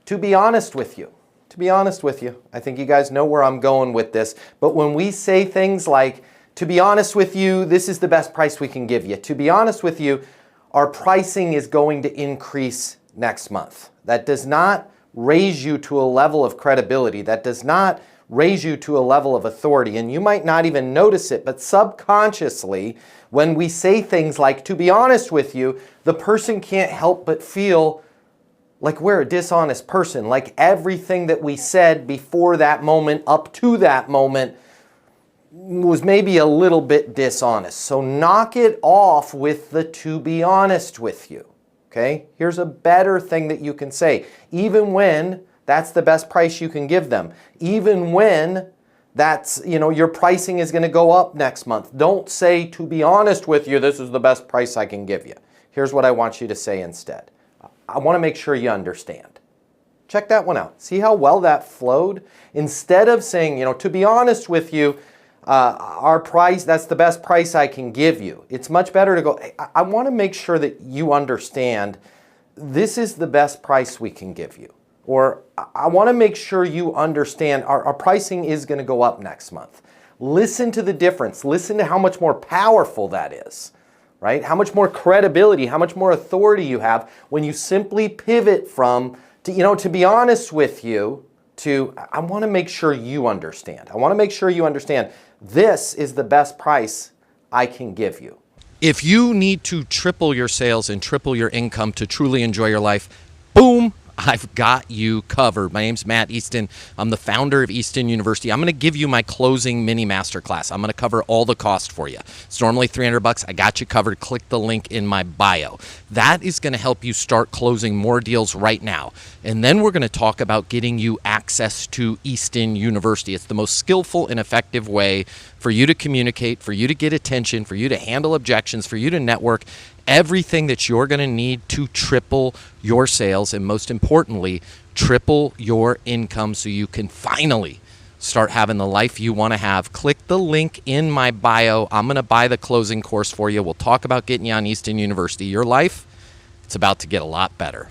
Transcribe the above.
To be honest with you, I think you guys know where I'm going with this, but when we say things like, to be honest with you, this is the best price we can give you. To be honest with you, our pricing is going to increase next month. That does not raise you to a level of credibility. That does not raise you to a level of authority. And you might not even notice it, but subconsciously, when we say things like, to be honest with you, the person can't help but feel like we're a dishonest person, like everything that we said before that moment, up to that moment, was maybe a little bit dishonest. So knock it off with the to be honest with you. Okay? Here's a better thing that you can say. Even when that's the best price you can give them. Even when that's, your pricing is going to go up next month. Don't say, to be honest with you, this is the best price I can give you. Here's what I want you to say instead. I want to make sure you understand. Check that one out. See how well that flowed? Instead of saying, to be honest with you, our price, that's the best price I can give you. It's much better to go, I want to make sure that you understand this is the best price we can give you. Or I want to make sure you understand our pricing is going to go up next month. Listen to the difference. Listen to how much more powerful that is, right? How much more credibility, how much more authority you have when you simply pivot from, to be honest with you, to I want to make sure you understand. I want to make sure you understand this is the best price I can give you. If you need to triple your sales and triple your income to truly enjoy your life, boom, I've got you covered. My name's Matt Easton. I'm the founder of Easton University. I'm going to give you my closing mini masterclass. I'm going to cover all the cost for you. It's normally $300. I got you covered. Click the link in my bio. That is going to help you start closing more deals right now. And then we're going to talk about getting you access to Easton University. It's the most skillful and effective way for you to communicate, for you to get attention, for you to handle objections, for you to network. Everything that you're going to need to triple your sales and, most importantly, triple your income so you can finally start having the life you want to have. Click the link in my bio. I'm going to buy the closing course for you. We'll talk about getting you on Easton University. Your life, it's about to get a lot better.